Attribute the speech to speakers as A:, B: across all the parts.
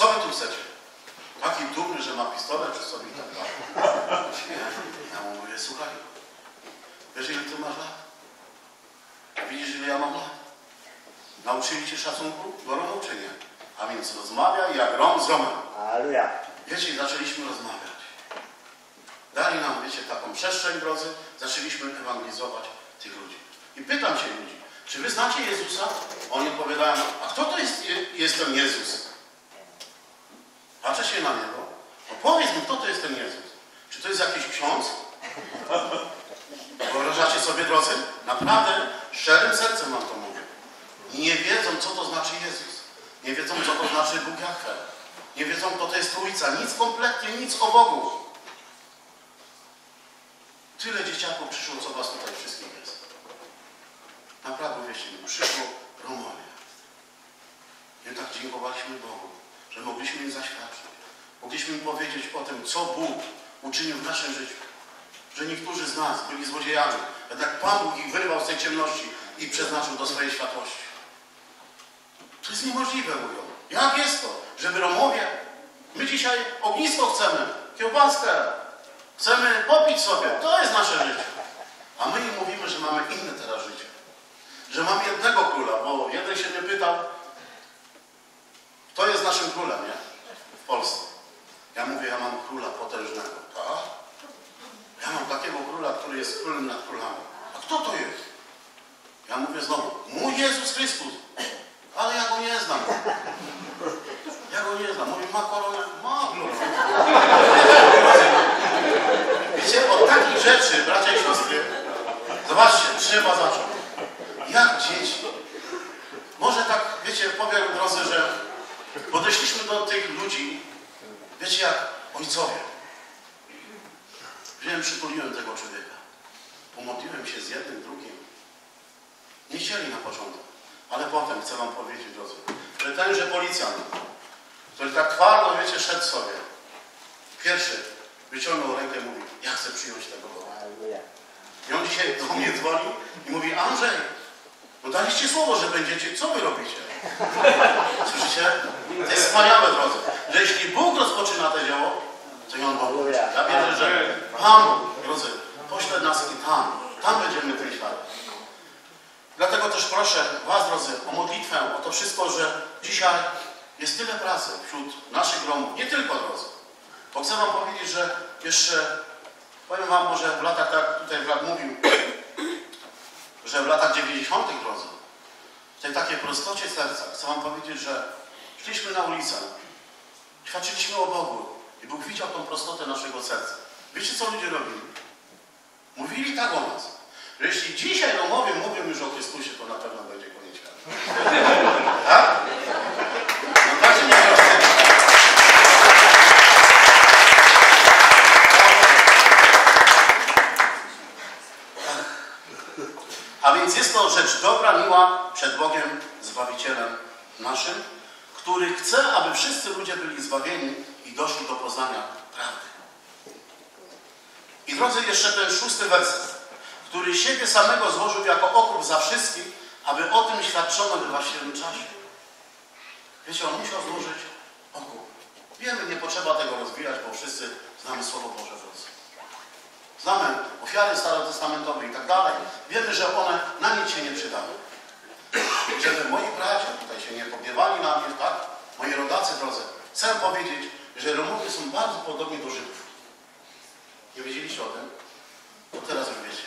A: Co wy tu chcecie? Taki dumny, że ma pistolet przy sobie i tak dalej. Ja mu mówię, słuchaj, wiesz ile ty masz lat? A widzisz ile ja mam lat? Nauczyli cię szacunku do Romów czy nie? A więc rozmawiaj jak Rom z Romem.
B: Aleluja.
A: Wiecie, zaczęliśmy rozmawiać. Dali nam, wiecie, taką przestrzeń, drodzy, zaczęliśmy ewangelizować tych ludzi. I pytam się ludzi, czy wy znacie Jezusa? Oni odpowiadają, a kto to jest ten Jezus? Patrzę się na niego. No powiedz mi, kto to jest ten Jezus? Czy to jest jakiś ksiądz? Wyobrażacie sobie, drodzy? Naprawdę, szczerym sercem wam to mówię. Nie wiedzą, co to znaczy Jezus. Nie wiedzą, co to znaczy Bóg Jahwe. Nie wiedzą, kto to jest Trójca. Nic kompletnie, nic o Bogu. Tyle dzieciaków przyszło, co was tutaj wszystkich jest. Naprawdę, wierzcie mi, przyszło Romowie. I tak dziękowaliśmy Bogu, że mogliśmy im zaświadczyć. Mogliśmy im powiedzieć o tym, co Bóg uczynił w naszym życiu. Że niektórzy z nas byli złodziejami. Jednak Pan Bóg ich wyrwał z tej ciemności i przeznaczył do swojej światłości. To jest niemożliwe, mówią. Jak jest to, żeby Romowie... My dzisiaj ognisko chcemy, kiełbaskę. Chcemy popić sobie. To jest nasze życie. A my im mówimy, że mamy inne teraz życie. Że mamy jednego króla, bo jeden się mnie pytał, kto jest naszym królem, nie? W Polsce. Ja mówię, ja mam króla potężnego. Tak? Ja mam takiego króla, który jest królem nad królami. A kto to jest? Ja mówię znowu, mój Jezus Chrystus. Ale ja go nie znam. Ja go nie znam. Mówi, ma koronę? Ma koronę. Wiecie, od takich rzeczy, bracia i siostry, zobaczcie, trzeba zacząć. Jak dzieci. Może tak, wiecie, powiem, drodzy, że podeszliśmy do tych ludzi, wiecie, jak ojcowie. Wziąłem, przytuliłem tego człowieka. Pomodliłem się z jednym, drugim. Nie chcieli na początek. Ale potem chcę wam powiedzieć, drodzy, że tenże policjant, który tak twardo, wiecie, szedł sobie, pierwszy wyciągnął rękę i mówi, ja chcę przyjąć tego Boga. I on dzisiaj do mnie dzwoni i mówi, Andrzej, no daliście słowo, że będziecie, co wy robicie? Słyszycie? To jest wspaniałe, drodzy, że jeśli Bóg rozpoczyna to dzieło, to i on Bóg. Ja wierzę, że Pan, drodzy, pośle nas i tam będziemy tym światem. Dlatego też proszę was, drodzy, o modlitwę, o to wszystko, że dzisiaj jest tyle pracy wśród naszych Romów, nie tylko, drodzy. Bo chcę wam powiedzieć, że jeszcze, powiem wam może w latach, tak jak tutaj brat mówił, że w latach 90., drodzy, w tej takiej prostocie serca, chcę wam powiedzieć, że szliśmy na ulicę, świadczyliśmy o Bogu i Bóg widział tą prostotę naszego serca. Wiecie, co ludzie robili? Mówili tak o nas. Że jeśli dzisiaj Romowie mówią już o Chrystusie, to na pewno będzie koniec świata. Tak? No tak się nie proszę. A więc jest to rzecz dobra, miła przed Bogiem, Zbawicielem naszym, który chce, aby wszyscy ludzie byli zbawieni i doszli do poznania prawdy. I drodzy, jeszcze ten 6. werset, który siebie samego złożył jako okup za wszystkich, aby o tym świadczono we właściwym czasie. Wiecie, on musiał złożyć okup. Wiemy, nie potrzeba tego rozwijać, bo wszyscy znamy Słowo Boże. Znamy ofiary starotestamentowe i tak dalej. Wiemy, że one na nic się nie przydały. Żeby moi bracia tutaj się nie pogniewali na mnie, tak? Moi rodacy, drodzy, chcę powiedzieć, że Romowie są bardzo podobni do Żydów. Nie wiedzieliście o tym? To teraz już wiecie.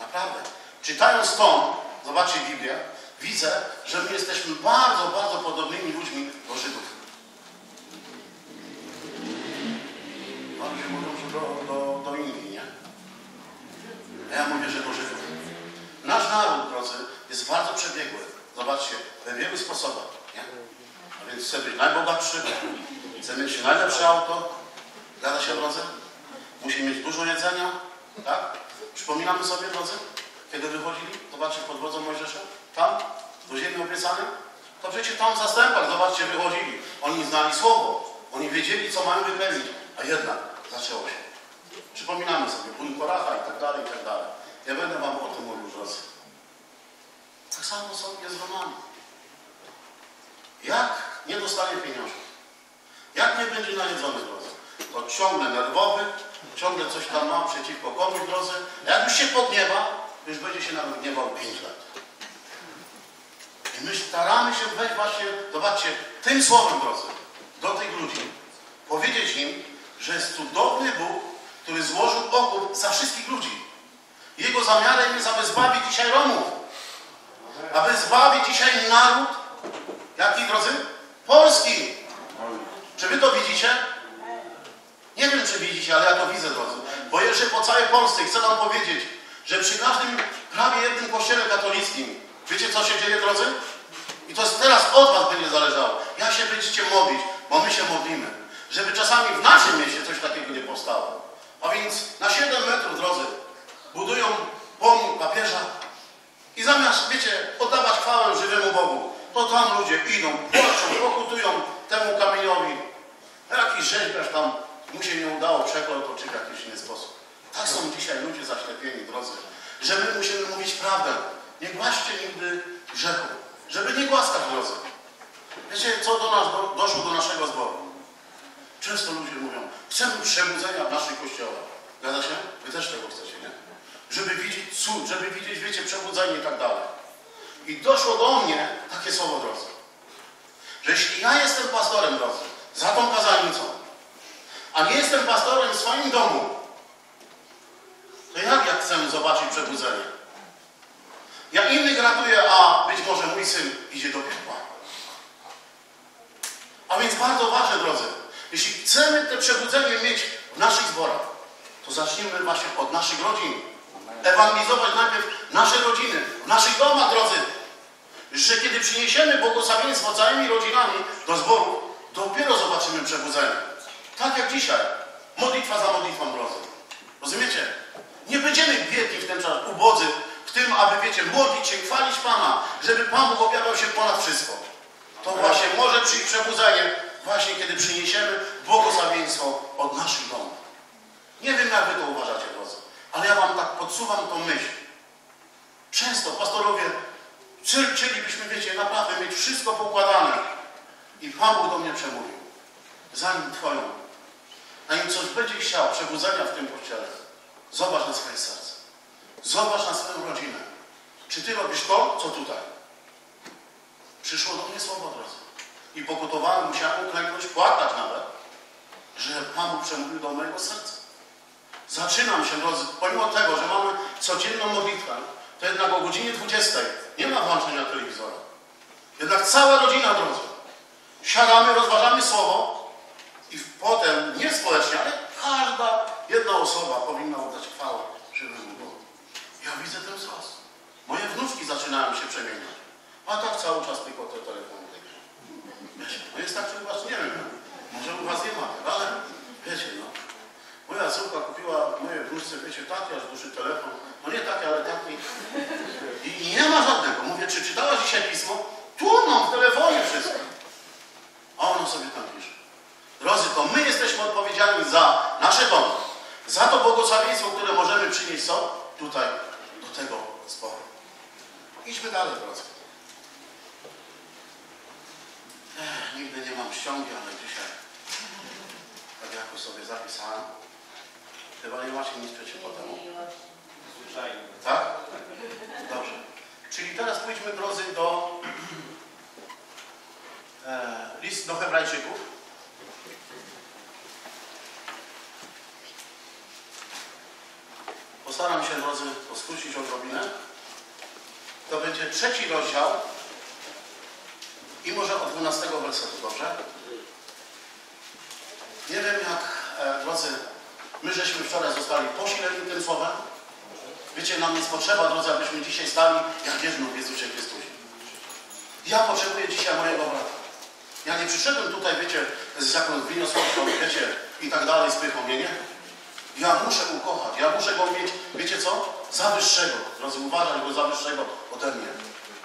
A: Naprawdę. Czytając to, zobaczcie Biblię, widzę, że my jesteśmy bardzo, bardzo podobnymi ludźmi do Żydów. Ludzie mówią, że do Indii, nie? A ja mówię, że do Żydów. Nasz naród, drodzy, jest bardzo przebiegły. Zobaczcie, we wielu sposobach, nie? A więc chce być najbogatszy, chce mieć najlepsze auto, zgadza się, drodzy? Musi mieć dużo jedzenia, tak? Przypominamy sobie, drodzy, kiedy wychodzili, zobaczcie, pod wodzą Mojżesza, tam, do ziemi obiecanej, to przecież tam w zastępach, zobaczcie, wychodzili. Oni znali słowo, oni wiedzieli, co mają wypełnić, a jednak zaczęło się. Przypominamy sobie, Bój Koracha i tak dalej, i tak dalej. Ja będę wam o tym mówił, drodzy. Tak samo jest z Romami. Jak nie dostanie pieniążków. Jak nie będzie najedzony, drodzy, to ciągle nerwowy, ciągle coś tam ma przeciwko komuś, drodzy. A jak już się pogniewa, to już będzie się nawet gniewał 5 lat. I my staramy się wejść właśnie, zobaczcie, tym słowem, drodzy, do tych ludzi. Powiedzieć im, że jest cudowny Bóg, który złożył okup za wszystkich ludzi. Jego zamiarem jest, aby zbawić dzisiaj Romów. Aby zbawić dzisiaj naród, jaki, drodzy? Polski. Czy wy to widzicie? Nie wiem, czy widzicie, ale ja to widzę, drodzy. Bo jeżdżę po całej Polsce i chcę wam powiedzieć, że przy każdym prawie jednym kościele katolickim, wiecie, co się dzieje, drodzy? I to jest teraz od was będzie zależało. Jak się będziecie modlić, bo my się modlimy. Żeby czasami w naszym mieście coś takiego nie powstało. A więc na 7 metrów, drodzy, budują pomnik papieża i zamiast, wiecie, oddawać chwałę żywemu Bogu, to tam ludzie idą, płaczą, pokutują temu kamieniowi. Jakiś rzeźbiarz tam mu się nie udało, przeklął to czy w jakiś inny sposób. Tak są dzisiaj ludzie zaślepieni, drodzy, że my musimy mówić prawdę. Nie głaście nigdy grzechu, żeby nie głaskać, drodzy. Wiecie, co do nas doszło do naszego zboru? Często ludzie mówią, chcemy przebudzenia w naszych kościołach. Zgadza się? Wy też tego chcecie, nie? Żeby widzieć cud, żeby widzieć, wiecie, przebudzenie i tak dalej. I doszło do mnie takie słowo, drodzy, że jeśli ja jestem pastorem, drodzy, za tą kazalnicą, a nie jestem pastorem w swoim domu, to jak chcemy zobaczyć przebudzenie? Ja innych ratuję, a być może mój syn idzie do piekła. A więc bardzo ważne, drodzy, jeśli chcemy te przebudzenie mieć w naszych zborach, to zacznijmy właśnie od naszych rodzin. Ewangelizować najpierw nasze rodziny, w naszych domach, drodzy. Że kiedy przyniesiemy błogosławieństwo całymi rodzinami do zboru, dopiero zobaczymy przebudzenie. Tak jak dzisiaj. Modlitwa za modlitwą, drodzy. Rozumiecie? Nie będziemy biedni w ten czas, ubodzy, w tym, aby, wiecie, modlić się, chwalić Pana, żeby Pan Bóg objawiał się ponad wszystko. To właśnie może przyjść przebudzenie, właśnie kiedy przyniesiemy błogosławieństwo od naszych domów. Nie wiem, jak wy to uważacie, drodzy, ale ja wam tak podsuwam tą myśl. Często pastorowie chcielibyśmy, wiecie, naprawdę mieć wszystko poukładane. I Pan Bóg do mnie przemówił. Zanim twoją, zanim coś będzie chciał przebudzenia w tym kościele, zobacz na swoje serce. Zobacz na swoją rodzinę. Czy ty robisz to, co tutaj? Przyszło do mnie słowo, drodzy. I pokutowałem, musiałem uklęknąć, płakać nawet, że Pan Bóg przemówił do mojego serca. Zaczynam się, drodzy, pomimo tego, że mamy codzienną modlitwę, to jednak o godzinie 20 nie ma włączenia telewizora. Jednak cała rodzina, drodzy, siadamy, rozważamy słowo i potem, nie społecznie, ale każda jedna osoba powinna oddać chwałę żywemu Bogu. Ja widzę ten wzrost. Moje wnuczki zaczynają się przemieniać. A tak cały czas tylko te telefony. Wiecie, no jest tak, że u was nie wiem, może u was nie ma, ale wiecie, no. Moja córka kupiła moje wnuczce, wiecie, taki aż duży telefon. No nie taki, ale taki. I nie ma żadnego. Mówię, czy czytałaś dzisiaj pismo? Tu mam w telefonie wszystko. A ono sobie tam pisze. Drodzy, to my jesteśmy odpowiedzialni za nasze domy. Za to błogosławieństwo, które możemy przynieść tutaj, do tego zboru. Idźmy dalej, drodzy. Nigdy nie mam ściągi, ale dzisiaj tak jakoś sobie zapisałem. Chyba nie macie nic przeciwko temu. Tak? Dobrze. Czyli teraz pójdźmy, drodzy, do list do Hebrajczyków. Postaram się, drodzy, to skrócić odrobinę. To będzie 3 rozdział i może od 12 wersetu, dobrze? Nie wiem, jak, drodzy, my żeśmy wczoraj zostali posileni tym słowem. Wiecie, nam jest potrzeba, drodzy, abyśmy dzisiaj stali jak wierni w Jezusie Chrystusie. Ja potrzebuję dzisiaj mojego brata. Ja nie przyszedłem tutaj, wiecie, z jakąś wyniosłością, wiecie, i tak dalej, z pychą, nie? Ja muszę ukochać, ja muszę go mieć, wiecie co? Za wyższego, drodzy, uważać go za wyższego ode mnie.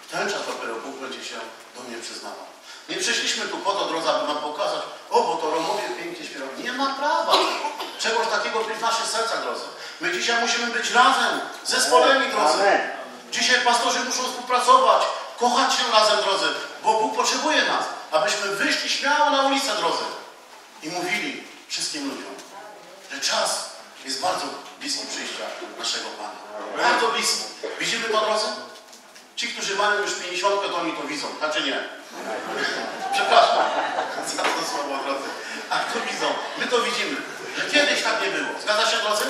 A: W ten czas dopiero Bóg będzie się do mnie przyznawał. Nie przyszliśmy tu po to, drodzy, aby wam pokazać, o, bo to Romowie pięknie śpiewają. Nie ma prawa czegoś takiego być w naszych sercach, drodzy. My dzisiaj musimy być razem, zespoleni, drodzy. Dzisiaj pastorzy muszą współpracować, kochać się razem, drodzy, bo Bóg potrzebuje nas, abyśmy wyszli wyszli śmiało na ulicę, drodzy, i mówili wszystkim ludziom, że czas jest bardzo bliski przyjścia naszego Pana. Bardzo bliski. Widzimy to, drodzy? Ci, którzy mają już 50, to oni to widzą, tak czy nie? Przepraszam za to słowo, drodzy. A to widzą. My to widzimy, że kiedyś tak nie było. Zgadza się, drodzy?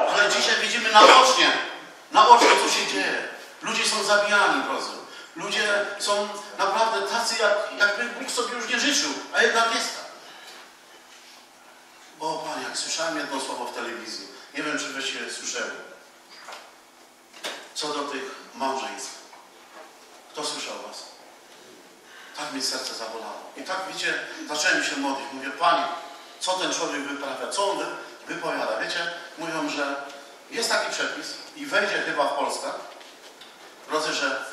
A: Ale dzisiaj widzimy naocznie, co się dzieje. Ludzie są zabijani, drodzy. Ludzie są naprawdę tacy, jakby Bóg sobie już nie życzył, a jednak jest tak. O Panie, jak słyszałem jedno słowo w telewizji, nie wiem, czy byście słyszeli, co do tych małżeństw. Kto słyszał was? Tak mi serce zabolało. I tak, wiecie, zacząłem się modlić. Mówię, Panie, co ten człowiek wyprawia, co on wypowiada. Wiecie, mówią, że jest taki przepis i wejdzie chyba w Polskę, drodzy, że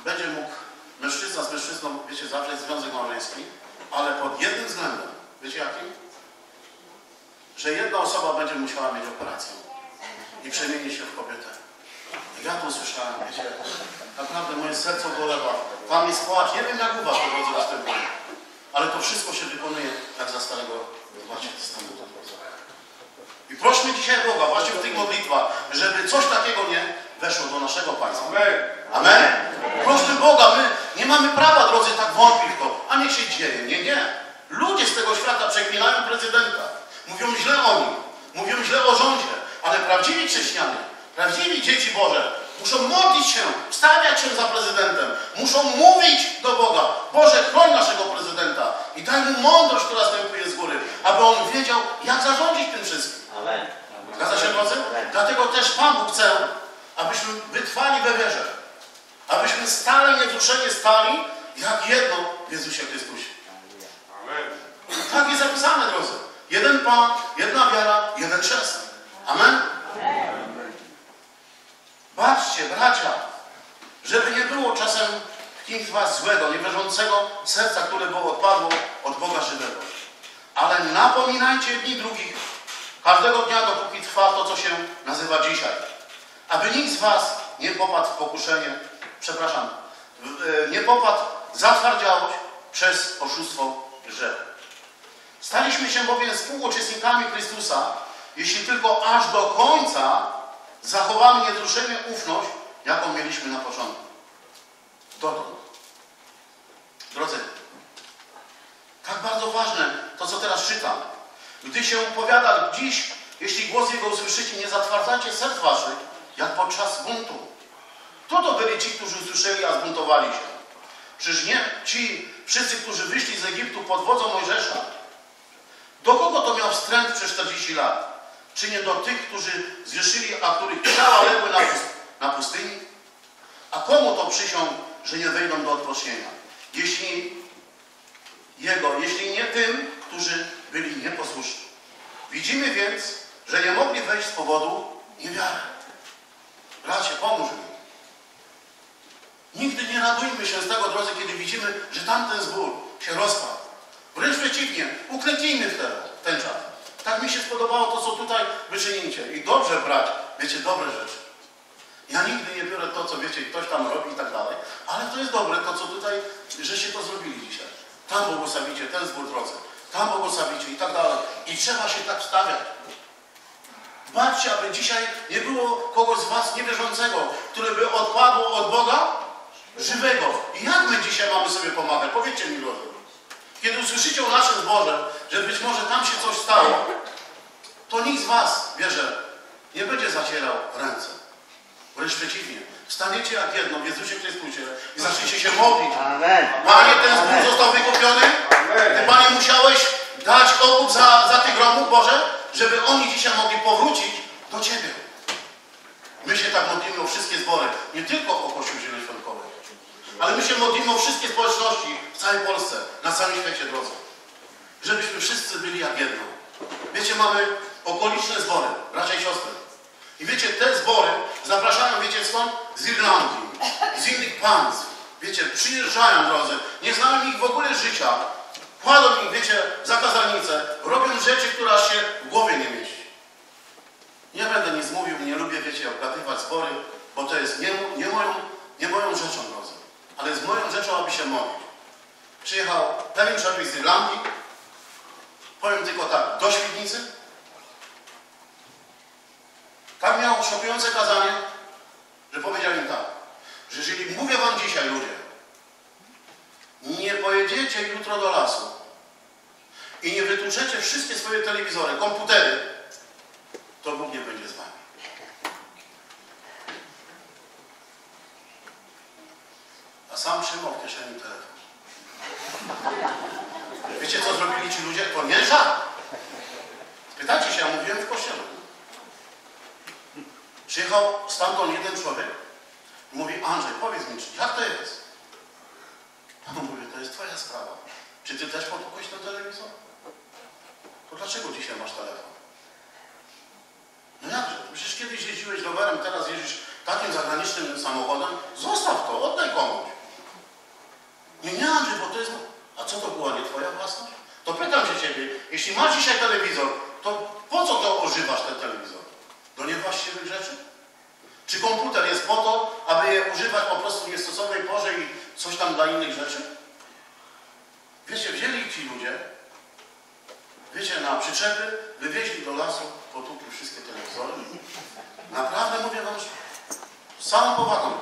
A: będzie mógł mężczyzna z mężczyzną, wiecie, zawrzeć związek małżeński, ale pod jednym względem. Wiecie jakim? Że jedna osoba będzie musiała mieć operację i przemieni się w kobietę. Ja to usłyszałem, wiecie, naprawdę moje serce bolewa. Tam jest płacz, nie wiem jak u was to drodzy występuje, ale to wszystko się wykonuje jak za starego Testamentu. I prośmy dzisiaj Boga, właśnie w tych modlitwach, żeby coś takiego nie weszło do naszego państwa. Amen? Prośmy Boga, my nie mamy prawa, drodzy, tak wątpić w to, a niech się dzieje. Nie. Ludzie z tego świata przeklinają prezydenta. Mówią źle o nim, mówią źle o rządzie, ale prawdziwi chrześcijanie, prawdziwi dzieci Boże muszą modlić się, stawiać się za prezydentem, muszą mówić do Boga, Boże, chroń naszego prezydenta i daj mu mądrość, która stępuje z góry, aby on wiedział, jak zarządzić tym wszystkim.
B: Amen.
A: Zgadza się, drodzy? Dlatego też Pan Bóg chce, abyśmy wytrwali we wierze, abyśmy stale, niewzruszenie stali, jak jedno w Jezusie Chrystusie.
C: Amen.
A: Tak jest zapisane, drodzy. Jeden Pan, jedna wiara, jeden chrzest. Amen? Baczcie, bracia, żeby nie było czasem w kimś z was złego, niewierzącego serca, które było odpadło od Boga żywego. Ale napominajcie jedni drugich każdego dnia, dopóki trwa to, co się nazywa dzisiaj. Aby nikt z was nie popadł w pokuszenie, nie popadł w zatwardziałość przez oszustwo grzechu. Staliśmy się bowiem współuczestnikami Chrystusa, jeśli tylko aż do końca zachowamy niewzruszenie ufność, jaką mieliśmy na początku. Dotąd. Drodzy, tak bardzo ważne to, co teraz czytam. Gdy się powiada dziś, jeśli głos Jego usłyszycie, nie zatwardzajcie serc waszych, jak podczas buntu. Kto to byli ci, którzy usłyszeli, a zbuntowali się? Czyż nie ci wszyscy, którzy wyszli z Egiptu pod wodzą Mojżesza? Do kogo to miał wstręt przez 40 lat? Czy nie do tych, którzy zgrzeszyli, a których ciała legły na pustyni? A komu to przysiąg, że nie wejdą do odproszczenia? Jeśli nie tym, którzy byli nieposłuszni. Widzimy więc, że nie mogli wejść z powodu niewiary. Bracie, pomóż mi. Nigdy nie radujmy się z tego, drodzy, kiedy widzimy, że tamten zbór się rozpadł. Wręcz przeciwnie, uklęknijmy w ten czas. Tak mi się spodobało to, co tutaj wyczynicie. I dobrze brać, wiecie, dobre rzeczy. Ja nigdy nie biorę to, co wiecie, ktoś tam robi i tak dalej, ale to jest dobre, to co tutaj, żeście to zrobili dzisiaj. Tam błogosławicie, ten zbór drodze, tam błogosławicie i tak dalej. I trzeba się tak wstawiać. Baczcie, aby dzisiaj nie było kogoś z was niewierzącego, które by odpadło od Boga żywego. I jak my dzisiaj mamy sobie pomagać? Powiedzcie mi, drodzy. Kiedy usłyszycie o naszym zborze, że być może tam się coś stało, to nikt z was, wierzę, nie będzie zacierał ręce. Wręcz przeciwnie. Wstaniecie jak jedno w Jezusie Chrystusie i zaczniecie się modlić.
B: Amen.
A: Panie, ten zbór został wykupiony. Ty, Panie, musiałeś dać okup za tych gromów, Boże, żeby oni dzisiaj mogli powrócić do Ciebie. My się tak modlimy o wszystkie zbory, nie tylko o Kościół Zielonoświątkowy, ale my się modlimy o wszystkie społeczności w całej Polsce, na całym świecie, drodzy. Żebyśmy wszyscy byli jak jedno. Wiecie, mamy okoliczne zbory, bracia i siostry. I wiecie, te zbory zapraszają, wiecie skąd? Z Irlandii, z innych państw. Wiecie, przyjeżdżają, drodzy, nie znają ich w ogóle życia. Kładą ich, wiecie, za kazalnicę, robią rzeczy, która się w głowie nie mieści. Nie będę nic mówił, nie lubię, wiecie, obgadywać zbory, bo to jest nie moją rzeczą, drodzy. Ale jest moją rzeczą, aby się modlić. Przyjechał pewien człowiek z Irlandii, powiem tylko tak, do Świdnicy. Tam miał szokujące kazanie, że powiedział im tak, że jeżeli mówię wam dzisiaj, ludzie, nie pojedziecie jutro do lasu i nie wytłuczecie wszystkie swoje telewizory, komputery, to Bóg nie będzie z wami. A sam trzymał w kieszeni telefon. Wiecie, co zrobili ci ludzie? To nie żart. Spytajcie się, ja mówiłem w kościele. Przyjechał stamtąd jeden człowiek i mówi, Andrzej, powiedz mi, jak to jest? A on mówi, to jest twoja sprawa. Czy ty też potłukłeś ten telewizor? To dlaczego dzisiaj masz telefon? No jakże? Przecież kiedyś jeździłeś rowerem, teraz jeździsz takim zagranicznym samochodem. Zostaw to, oddaj komuś. Nie, Andrzej, bo to jest... A co to była, nie twoja własność? To pytam się ciebie, jeśli masz dzisiaj telewizor, to po co to używasz ten telewizor? Do niewłaściwych rzeczy? Czy komputer jest po to, aby je używać po prostu w niestosownej porze i coś tam dla innych rzeczy? Wiecie, wzięli ci ludzie, wiecie, na przyczepy, wywieźli do lasu, potłukli wszystkie telewizory. Naprawdę mówię wam, z całą powagą.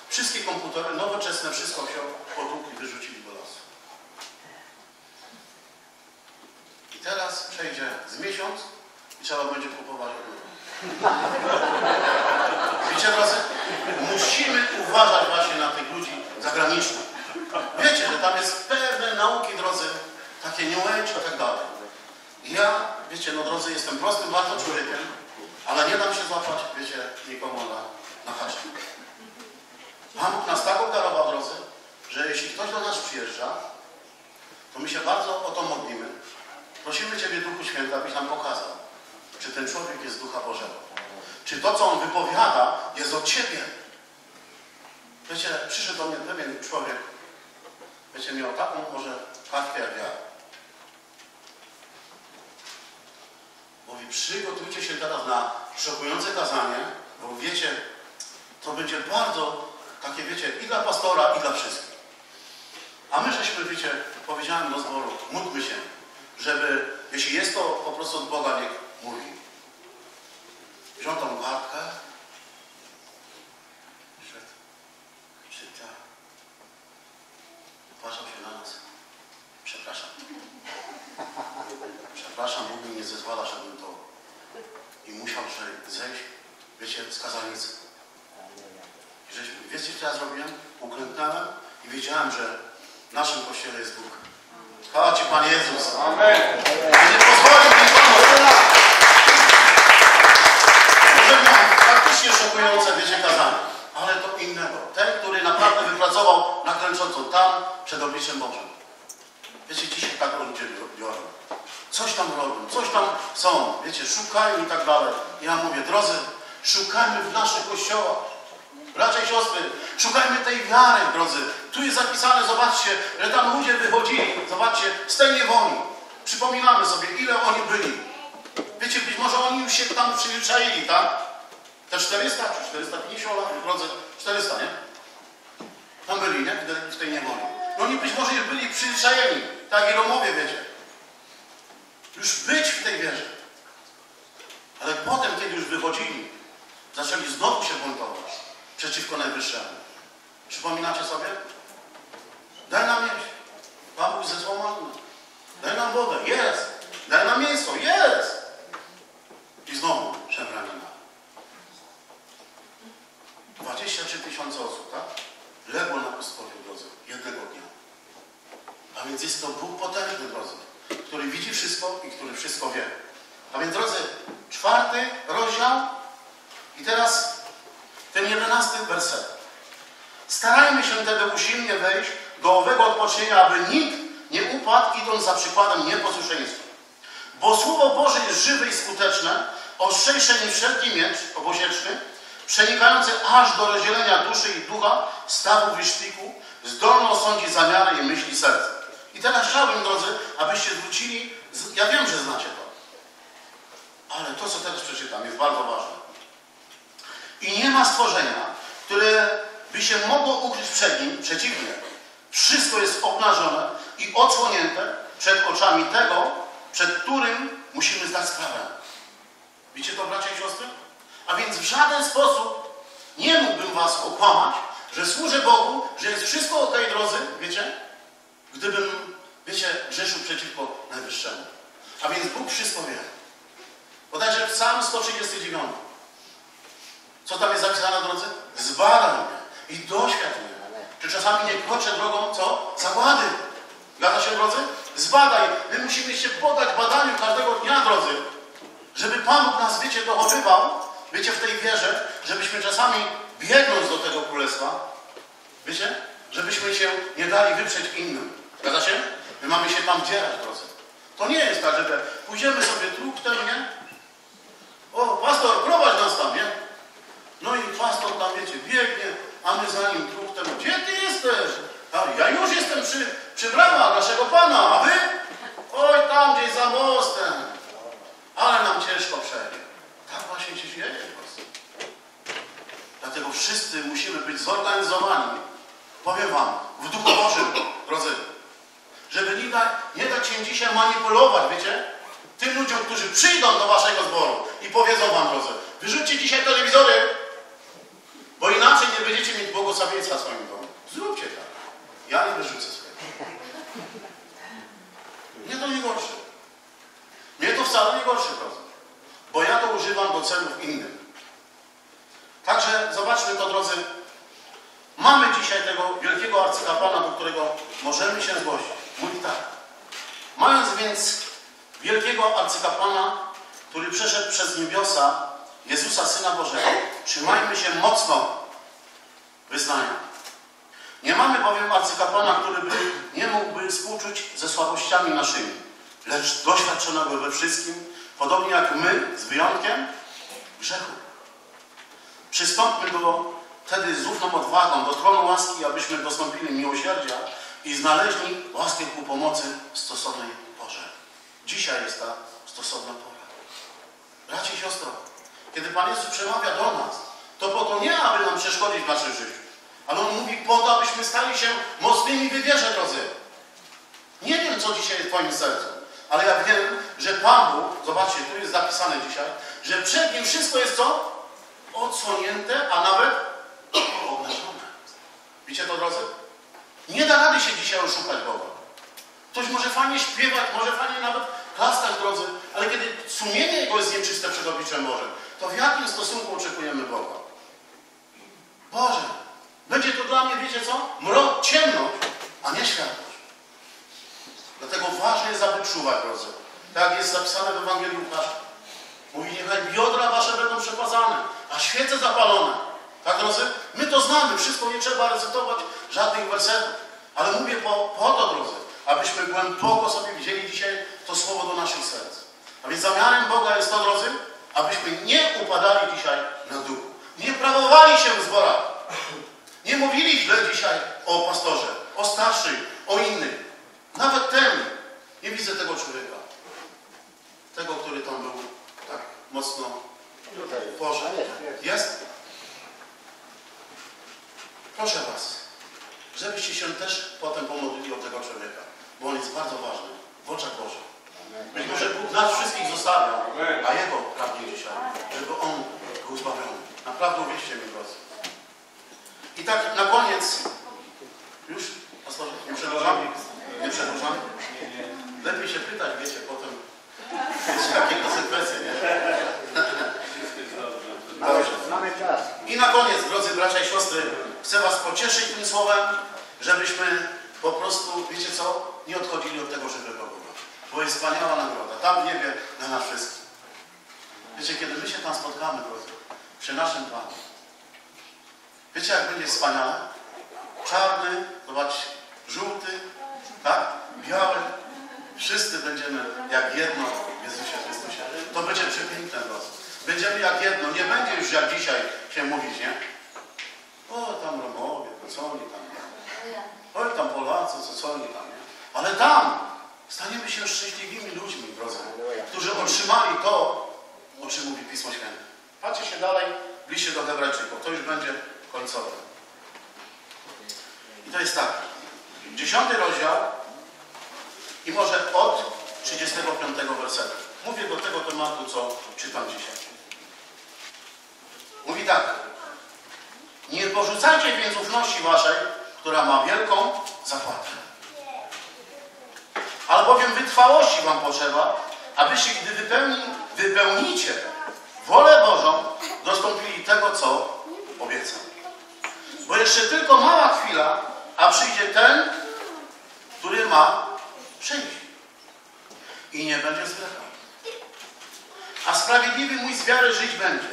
A: Wszystkie komputery, nowoczesne, wszystko się potłukli, wyrzucili do lasu. I teraz przejdzie z miesiąc i trzeba będzie kupować od nowa. Wiecie, drodzy, musimy uważać właśnie na tych ludzi zagranicznych. Wiecie, że tam jest pewne nauki, drodzy, takie New Age i tak dalej. I ja, wiecie, no drodzy, jestem prostym bardzo człowiekiem, ale nie dam się złapać, wiecie, nikomu na haczyk. Pan Bóg nas tak obdarował, drodzy, że jeśli ktoś do nas przyjeżdża, to my się bardzo o to modlimy. Prosimy Ciebie, Duchu Święty, abyś nam pokazał, czy ten człowiek jest z Ducha Bożego. Czy to, co on wypowiada, jest od Ciebie. Wiecie, przyszedł do mnie pewien człowiek, wiecie, miał taką może kartkę jak ja. Mówi, przygotujcie się teraz na szokujące kazanie, bo wiecie, to będzie bardzo takie, wiecie, i dla pastora, i dla wszystkich. A my żeśmy, wiecie, powiedziałem do zboru, módlmy się, żeby, jeśli jest to po prostu od Boga, niech mówi. Wziął tą kartkę, czyta, patrzał się na nas. Przepraszam. Przepraszam, Bóg mi nie zezwala, żebym to... I musiał zejść, wiecie, z kazalnicy. Wiecie, co ja zrobiłem? Uklęknąłem i wiedziałem, że w naszym kościele jest Bóg. Chwała Ci, Pan Jezus. Amen. Nie pozwolił mi Panu. Może miał faktycznie szokujące, wiecie, kazanie. Ale to innego. Ten, który naprawdę wypracował nakręcącą tam przed obliczem Bożym. Wiecie, dzisiaj tak ludzie biorą. Coś tam robią, coś tam są. Wiecie, szukają i tak dalej. Ja mówię, drodzy, szukajmy w naszych kościołach. Bracia i siostry, szukajmy tej wiary, drodzy. Tu jest zapisane, zobaczcie, że tam ludzie wychodzili, zobaczcie, z tej niewoli. Przypominamy sobie, ile oni byli. Wiecie, być może oni już się tam przyzwyczaili, tak? Te 400 czy 450 lat, drodzy, 400, nie? Tam byli, nie? W tej niewoli. No oni być może byli przyzwyczajeni, tak i Romowie, wiecie. Już być w tej wierze. Ale potem, kiedy już wychodzili, zaczęli znowu się buntować przeciwko Najwyższemu. Przypominacie sobie? Daj nam jeść. Pan Bóg zesłał mannę. Daj nam wodę. Jest. Daj nam mięso. Jest. I znowu szemranina. 23 000 osób, tak? Legło na pustkowiu, drodzy, jednego dnia. A więc jest to Bóg potężny, drodzy, który widzi wszystko i który wszystko wie. A więc, drodzy, 4 rozdział i teraz ten 11 werset. Starajmy się wtedy usilnie wejść do owego odpocznienia, aby nikt nie upadł, idąc za przykładem nieposłuszeństwa. Bo Słowo Boże jest żywe i skuteczne, ostrzejsze niż wszelki miecz obosieczny, przenikający aż do rozdzielenia duszy i ducha, stawów i szpiku, zdolny osądzić zamiary i myśli serca. I teraz chciałbym, drodzy, abyście zwrócili, ja wiem, że znacie to, ale to, co teraz przeczytam, jest bardzo ważne. I nie ma stworzenia, które by się mogło ukryć przed nim, przeciwnie. Wszystko jest obnażone i odsłonięte przed oczami tego, przed którym musimy zdać sprawę. Widzicie to, bracia i siostry? A więc w żaden sposób nie mógłbym was okłamać, że służę Bogu, że jest wszystko o tej drodze, wiecie? Gdybym, wiecie, grzeszył przeciwko Najwyższemu. A więc Bóg wszystko wie. Bodajże Psalm 139. Co tam jest zapisane, drodzy? Zbadaj mnie i doświadcz mnie. Czy czasami nie kroczę drogą, co? Zagłady. Zgadza się, drodzy? Zbadaj. My musimy się poddać badaniu każdego dnia, drodzy. Żeby Pan Bóg nas, wiecie, dochowywał, wiecie, w tej wierze, żebyśmy czasami biegnąc do tego królestwa, wiecie, żebyśmy się nie dali wyprzeć innym. Zgadza się? My mamy się tam dzierać, drodzy. To nie jest tak, że pójdziemy sobie truktem, nie? O, pastor, prowadź nas tam, nie? No i pastor tam, wiecie, biegnie, a my za nim truktem. Gdzie ty jesteś? A ja już jestem przy bramach naszego Pana, a wy? Oj, tam gdzieś za mostem. Ale nam ciężko przejdzie. Tak właśnie się dzieje. Dlatego wszyscy musimy być zorganizowani, powiem wam, w Duchu Bożym, drodzy. Żeby nie dać się dzisiaj manipulować, wiecie? Tym ludziom, którzy przyjdą do waszego zboru i powiedzą wam, drodzy, wyrzućcie dzisiaj telewizory, bo inaczej nie będziecie mieć błogosławieństwa w swoim domu. Zróbcie tak. Ja nie wyrzucę swojego. Mnie to nie gorszy. Mnie to wcale nie gorszy, drodzy. Bo ja to używam do celów innych. Także zobaczmy to, drodzy. Mamy dzisiaj tego wielkiego arcykapłana, do którego możemy się zgłosić. Mówi tak. Mając więc wielkiego arcykapłana, który przeszedł przez niebiosa, Jezusa, Syna Bożego, trzymajmy się mocno wyznania. Nie mamy bowiem arcykapłana, który nie mógłby współczuć ze słabościami naszymi, lecz doświadczonego we wszystkim, podobnie jak my, z wyjątkiem grzechu. Przystąpmy wtedy z ufną odwagą do tronu łaski, abyśmy dostąpili miłosierdzia i znaleźli łaskę ku pomocy stosownej porze. Dzisiaj jest ta stosowna pora. Bracie i siostro, kiedy Pan Jezus przemawia do nas, to po to nie, aby nam przeszkodzić w naszym życiu, ale On mówi po to, abyśmy stali się mocnymi w wierze, drodzy. Nie wiem, co dzisiaj jest w Twoim sercu, ale ja wiem, że Pan Bóg, zobaczcie, tu jest zapisane dzisiaj, że przed Nim wszystko jest co? Odsłonięte, a nawet obnażone. Widzicie to, drodzy? Nie da rady się dzisiaj oszukać Boga. Ktoś może fajnie śpiewać, może fajnie nawet klaskać, drodzy, ale kiedy sumienie Jego jest nieczyste przed obliczem Bożym, to w jakim stosunku oczekujemy Boga? Boże, będzie to dla mnie, wiecie co? Mrok, ciemność, a nie światłość. Dlatego ważne jest, aby czuwać, drodzy. Tak jak jest zapisane w Ewangelii Łukasza. Mówi, niechaj biodra wasze będą przepłacane, a świece zapalone. Tak, drodzy? My to znamy, wszystko nie trzeba recytować, żadnych wersetów. Ale mówię po to, drodzy, abyśmy głęboko sobie wzięli dzisiaj to słowo do naszych serc. A więc zamiarem Boga jest to, drodzy, abyśmy nie upadali dzisiaj na duchu. Nie prawowali się w zborach. Nie mówili źle dzisiaj o pastorze, o starszych, o innych. Nawet ten, nie widzę tego człowieka. Tego, który tam był tak mocno poszedł. Jest? Proszę was, żebyście się też potem pomodlili o tego człowieka, bo on jest bardzo ważny w oczach Bożych. Być może Bóg nas wszystkich zostawiał, a Jego pragnie dzisiaj, żeby On był zbawiony. Naprawdę uwierzcie mi, drodzy. I tak na koniec, już, pastorze, nie przedłużamy? Nie przedłużamy? Lepiej się pytać, wiecie, potem jakie konsekwencje, nie?
B: Mamy czas.
A: I na koniec, drodzy bracia i siostry, chcę was pocieszyć tym słowem, żebyśmy po prostu, wiecie co, nie odchodzili od tego żywego Boga. Bo jest wspaniała nagroda. Tam w niebie na nas wszystkich. Wiecie, kiedy my się tam spotkamy, drodzy, przy naszym Panu. Wiecie, jak będzie wspaniale? Czarny, zobaczcie, żółty, tak? Biały. Wszyscy będziemy jak jedno w Jezusie Chrystusie. To będzie przepiękne, drodzy. Będziemy jak jedno. Nie będzie już jak dzisiaj się mówić, nie? O, tam Romowie, to co oni tam, nie? Oj, tam Polacy, co oni tam, nie? Ale tam staniemy się szczęśliwymi ludźmi, drodzy, którzy otrzymali to, o czym mówi Pismo Święte. Patrzcie się dalej, bliżej do Hebrajczyków. To już będzie końcowe. I to jest tak. 10 rozdział I może od 35 wersetu. Mówię do tego tematu, co czytam dzisiaj. Mówi tak. Nie porzucajcie więc ufności waszej, która ma wielką zapłatę. Albowiem wytrwałości wam potrzeba, abyście, gdy wypełnicie wolę Bożą, dostąpili tego, co obiecał. Bo jeszcze tylko mała chwila, a przyjdzie ten, który ma przyjść. I nie będzie zwlekał. A sprawiedliwy mój z wiary żyć będzie.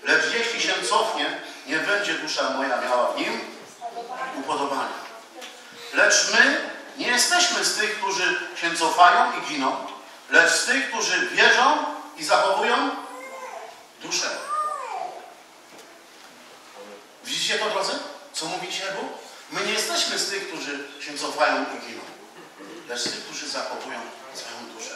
A: Lecz jeśli się cofnie, nie będzie dusza moja miała w nim upodobania. Lecz my nie jesteśmy z tych, którzy się cofają i giną, lecz z tych, którzy wierzą i zachowują duszę. Widzicie to, drodzy? Co mówi dzisiaj Bóg? My nie jesteśmy z tych, którzy się cofają i giną, lecz z tych, którzy zachowują swoją duszę.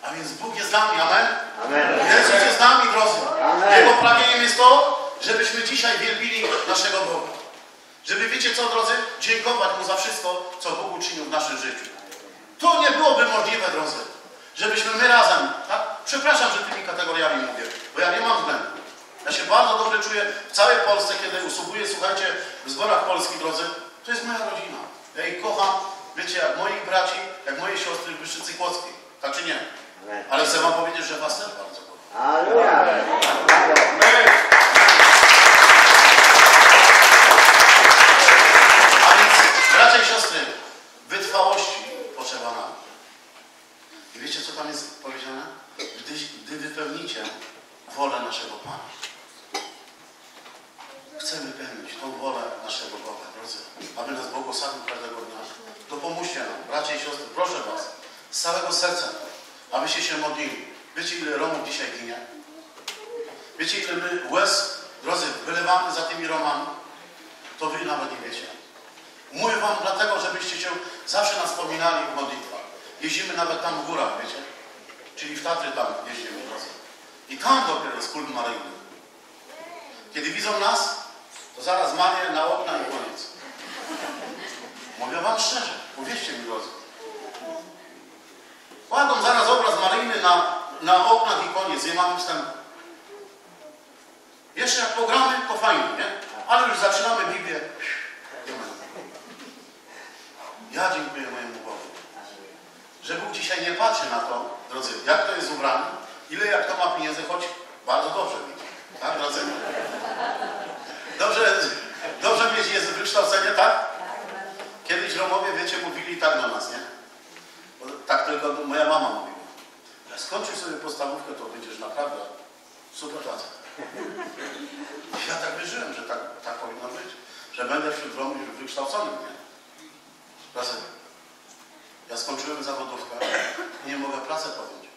A: A więc Bóg jest z nami, amen?
B: Amen.
A: Jezus jest z nami, drodzy.
B: Amen.
A: Jego pragnieniem jest to, żebyśmy dzisiaj wielbili naszego Boga. Żeby, wiecie co, drodzy, dziękować Mu za wszystko, co Bóg uczynił w naszym życiu. To nie byłoby możliwe, drodzy, żebyśmy my razem, tak? Przepraszam, że tymi kategoriami mówię, bo ja nie mam względu. Ja się bardzo dobrze czuję w całej Polsce, kiedy usługuję, słuchajcie, w zborach polskich, drodzy. To jest moja rodzina. Ja ich kocham, wiecie, jak moich braci, jak moje siostry w Wyższycy Kłodzkiej. Tak czy nie? Ale chcę wam powiedzieć, że was też bardzo kocham.
B: Alleluja.
A: A więc, bracia i siostry, wytrwałości potrzeba nam. I wiecie, co tam jest powiedziane? Gdy wypełnicie wolę naszego Pana. Chcemy wypełnić tą wolę naszego Boga, drodzy, aby nas błogosławił każdego dnia. To pomóżcie nam, bracia i siostry, proszę was, z całego serca, abyście się modlili. Wiecie, ile Romów dzisiaj ginie? Wiecie, ile my łez, drodzy, wylewamy za tymi Romami? To wy nawet nie wiecie. Mówię wam dlatego, żebyście się zawsze nas wspominali w modlitwach. Jeździmy nawet tam w górach, wiecie? Czyli w Tatry tam jeździmy, drodzy. I tam dopiero jest kult maryjny. Kiedy widzą nas, to zaraz Marię na okna i koniec. Mówię wam szczerze, uwierzcie mi, drodzy. Kładą zaraz obraz maryjny na oknach i koniec, nie mamy wstępu. Jeszcze jak pogramy, to fajnie, nie? Ale już zaczynamy Biblię. Ja dziękuję mojemu Bogu, że Bóg dzisiaj nie patrzy na to, drodzy, jak to jest ubrany, ile jak to ma pieniędzy, choć bardzo dobrze widzi. Tak, drodzy? Dobrze mieć jest wykształcenie, tak? Kiedyś Romowie, wiecie, mówili tak na nas, nie? Bo tak tylko moja mama mówiła. Jak skończysz sobie podstawówkę, to będziesz naprawdę super facet. Ja tak wierzyłem, że tak powinno być. Że będę wśród Romów wykształcony, nie? Drodzy, ja skończyłem zawodówkę i nie mogę pracę podjąć.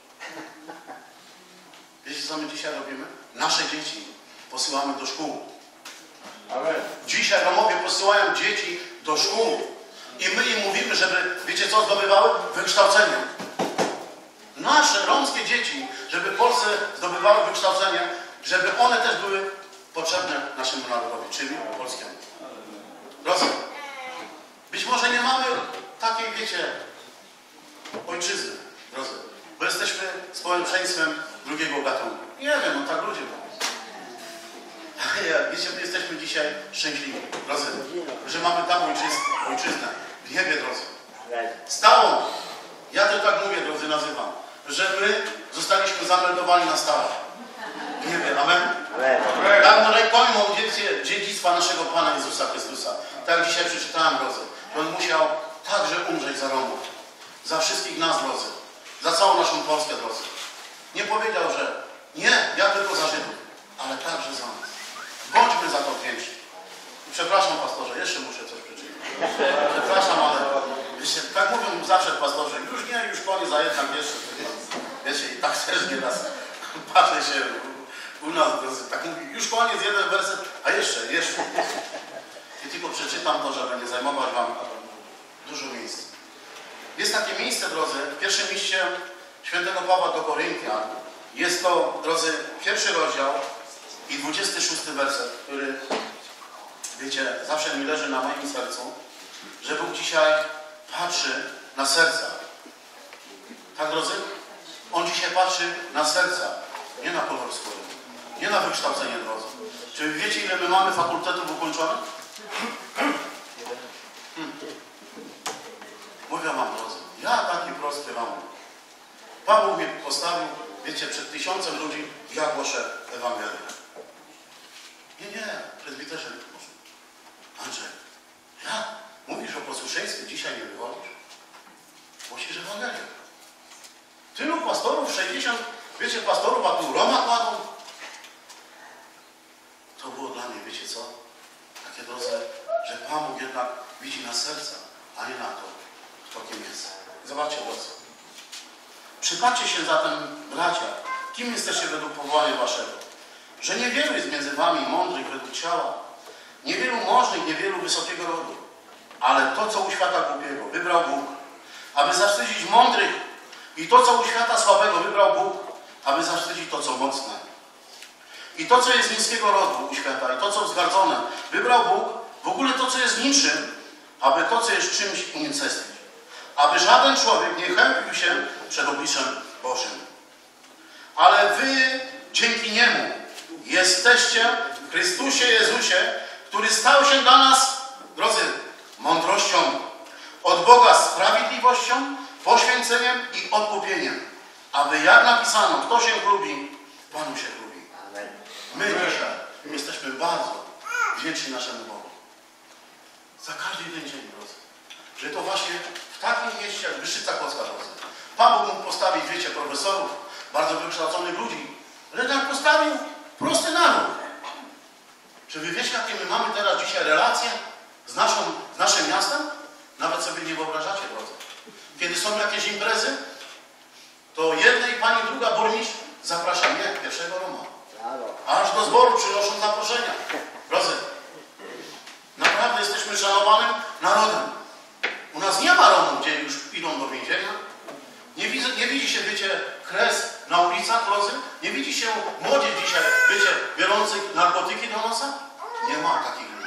A: Wiecie, co my dzisiaj robimy? Nasze dzieci posyłamy do szkół.
B: Amen.
A: Dzisiaj Romowie posyłają dzieci do szkół. I my im mówimy, żeby, wiecie co, zdobywały? Wykształcenie. Nasze romskie dzieci, żeby w Polsce zdobywały wykształcenie, żeby one też były potrzebne naszemu narodowi, czyli polskiemu. Rozumiem. Być może nie mamy takiej, wiecie, ojczyzny, rozumiem, bo jesteśmy społeczeństwem drugiego gatunku. Nie wiem, no tak ludzie mówią. Wiecie, my jesteśmy dzisiaj szczęśliwi, rozumiem, że mamy tam ojczyznę, w niebie, drodzy. Stałą, ja to tak mówię, drodzy, nazywam, że my zostaliśmy zameldowani na stałe. W niebie, amen? Dawno rękojmą dziedzictwa naszego Pana Jezusa Chrystusa. Tak jak dzisiaj przeczytałem, drodzy, że On musiał także umrzeć za Romów, za wszystkich nas, drodzy, za całą naszą Polskę, drodzy. Nie powiedział, że nie, ja tylko za Żydów, ale także za nas. Bądźmy za to wdzięczni. Przepraszam, pastorze, jeszcze muszę coś przeczytać. Przepraszam, ale wiecie, tak mówią zawsze pastorze, już nie, już koniec, a jednak jeszcze. Wiecie, i tak też nieraz patrzę się u nas, tak mówi, już koniec, jeden werset, a jeszcze. I tylko przeczytam to, żeby nie zajmować wam dużo miejsc. Jest takie miejsce, drodzy, w pierwszym liście świętego Pawła do Koryntian. Jest to, drodzy, 1 rozdział i 26 werset, który, wiecie, zawsze mi leży na moim sercu, że Bóg dzisiaj patrzy na serca Tak, drodzy? On dzisiaj patrzy na serca, nie na kolor skóry, nie na wykształcenie, drodzy. Czy wy wiecie, ile my mamy fakultetów ukończonych? Mówię wam, drodzy, ja taki prosty wam. Pan Bóg mnie postawił, wiecie, przed 1000 ludzi, ja głoszę Ewangelię. Nie, prezbiterze, Andrzej, ja? Mówisz o posłuszeństwie, dzisiaj nie wychodzisz? Głosisz Ewangelię. Tylu pastorów, 60, wiecie, pastorów, a tu Roma kładą. To było dla mnie, wiecie co? Takie, drodzy, że Pan Bóg jednak widzi na serca, a nie na to, kto kim jest. Zobaczcie, drodzy. Przypatrzcie się zatem, bracia, kim jesteście według powołania waszego. Że niewielu jest między wami mądrych według ciała, niewielu możnych, niewielu wysokiego rodu. Ale to, co u świata głupiego, wybrał Bóg, aby zawstydzić mądrych, i to, co u świata słabego, wybrał Bóg, aby zawstydzić to, co mocne. I to, co jest niskiego rodu u świata, i to, co wzgardzone, wybrał Bóg, w ogóle to, co jest niczym, aby to, co jest czymś, unicestwić. Aby żaden człowiek nie chępił się przed obliczem Bożym. Ale wy dzięki Niemu jesteście w Chrystusie Jezusie, który stał się dla nas, drodzy, mądrością, od Boga sprawiedliwością, poświęceniem i odkupieniem. Aby jak napisano, kto się chlubi, Panu się chlubi. My dzisiaj jesteśmy bardzo wdzięczni naszemu Bogu. Za każdy jeden dzień, drodzy. Że to właśnie w takim mieście jak Wyższyca Kłodzka, drodzy. Pan Bóg mógł postawić, wiecie, profesorów, bardzo wykształconych ludzi, ale tak postawił prosty naród. Czy wy wiecie, jakie my mamy teraz dzisiaj relacje z naszym miastem? Nawet sobie nie wyobrażacie, drodzy. Kiedy są jakieś imprezy, to jedna i pani druga burmistrz zaprasza mnie, pierwszego Roma. Aż do zboru przynoszą zaproszenia. Drodzy, naprawdę jesteśmy szanowanym narodem. U nas nie ma Romów, gdzie już idą do więzienia. Nie widzi się, wiecie, kres na ulicach, drodzy. Nie widzi się młodzież dzisiaj, wiecie, biorących narkotyki do nosa. Nie ma takich ludzi.